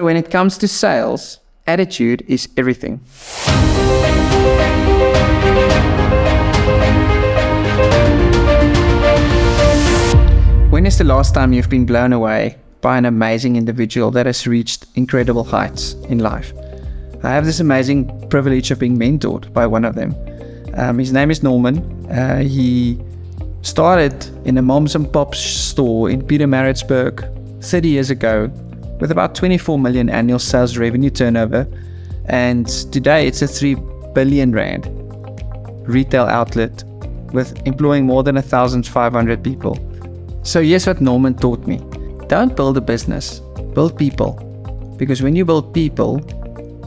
When it comes to sales, attitude is everything. When is the last time you've been blown away by an amazing individual that has reached incredible heights in life? I have this amazing privilege of being mentored by one of them. His name is Norman. He started in a moms and pops store in Pietermaritzburg 30 years ago with about 24 million annual sales revenue turnover, and today it's a 3 billion rand retail outlet with employing more than 1,500 people. So here's what Norman taught me. Don't build a business, build people. Because when you build people,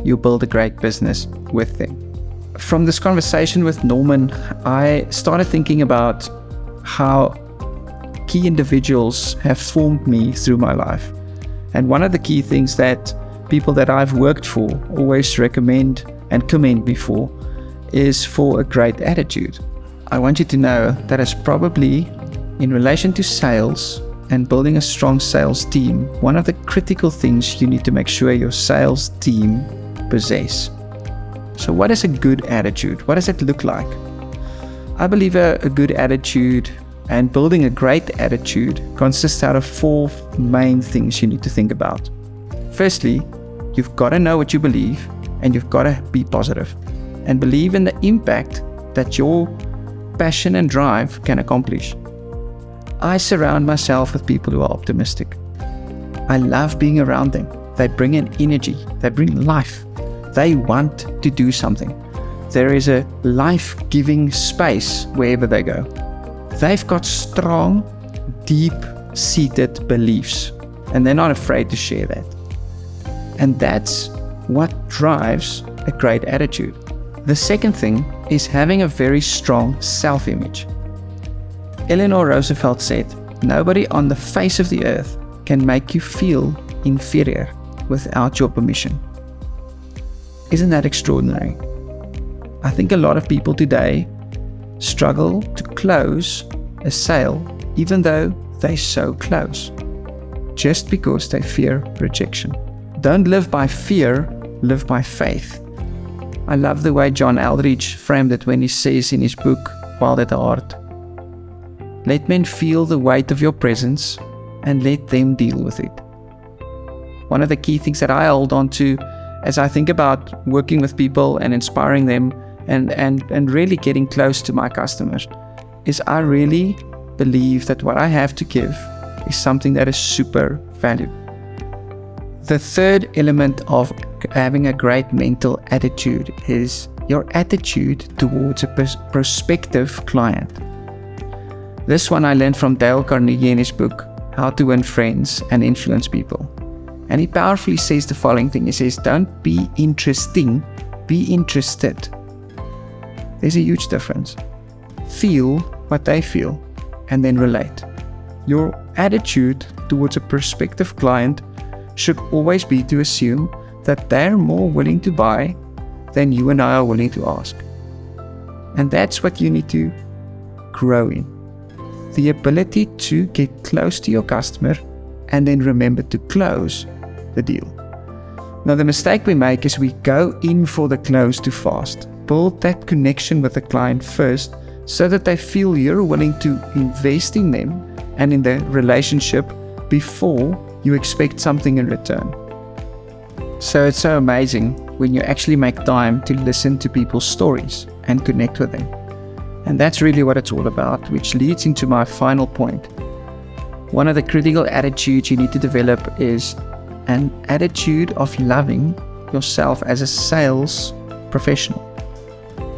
you build a great business with them. From this conversation with Norman, I started thinking about how key individuals have formed me through my life. And one of the key things that people that I've worked for always recommend and commend me for is for a great attitude. I want you to know that it's probably in relation to sales and building a strong sales team, one of the critical things you need to make sure your sales team possess. So what is a good attitude? What does it look like? I believe a good attitude and building a great attitude consists out of 4 main things you need to think about. Firstly, you've got to know what you believe, and you've got to be positive and believe in the impact that your passion and drive can accomplish. I surround myself with people who are optimistic. I love being around them. They bring in energy. They bring life. They want to do something. There is a life-giving space wherever they go. They've got strong, deep-seated beliefs, and they're not afraid to share that. And that's what drives a great attitude. The second thing is having a very strong self-image. Eleanor Roosevelt said, "Nobody on the face of the earth can make you feel inferior without your permission." Isn't that extraordinary? I think a lot of people today struggle to close a sale even though they're so close, just because they fear rejection. Don't live by fear, live by faith. I love the way John Eldridge framed it when he says in his book, Wild at Heart, "Let men feel the weight of your presence and let them deal with it." One of the key things that I hold on to as I think about working with people and inspiring them and really getting close to my customers is I really believe that what I have to give is something that is super valuable. The third element of having a great mental attitude is your attitude towards a prospective client. This one I learned from Dale Carnegie in his book, How to Win Friends and Influence People. And he powerfully says the following thing. He says, don't be interesting, be interested. There's a huge difference. Feel what they feel and then relate. Your attitude towards a prospective client should always be to assume that they're more willing to buy than you and I are willing to ask. And that's what you need to grow in. The ability to get close to your customer and then remember to close the deal. Now, the mistake we make is we go in for the close too fast. Build that connection with the client first so that they feel you're willing to invest in them and in the relationship before you expect something in return. So it's so amazing when you actually make time to listen to people's stories and connect with them. And that's really what it's all about, which leads into my final point. One of the critical attitudes you need to develop is an attitude of loving yourself as a sales professional.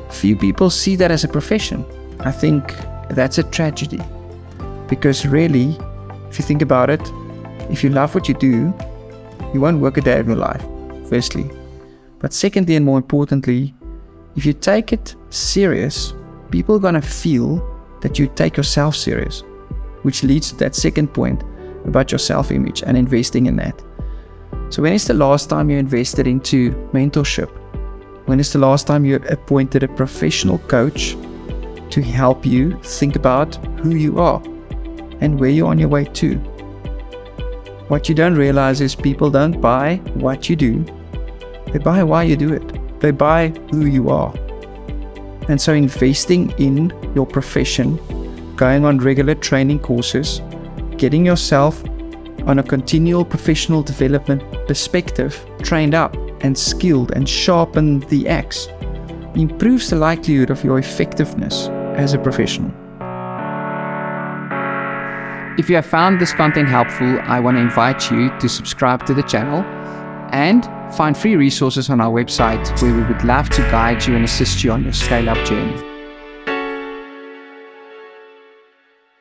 Few people see that as a profession. I think that's a tragedy, because really, if you think about it, if you love what you do, you won't work a day of your life, firstly. But secondly, and more importantly, if you take it serious, people are going to feel that you take yourself serious, which leads to that second point about your self-image and investing in that. So when is the last time you invested into mentorship? When is the last time you appointed a professional coach to help you think about who you are and where you're on your way to? What you don't realize is people don't buy what you do. They buy why you do it. They buy who you are. And so investing in your profession, going on regular training courses, getting yourself on a continual professional development perspective, trained up and skilled and sharpen the axe, improves the likelihood of your effectiveness as a professional. If you have found this content helpful, I want to invite you to subscribe to the channel and find free resources on our website where we would love to guide you and assist you on your scale-up journey.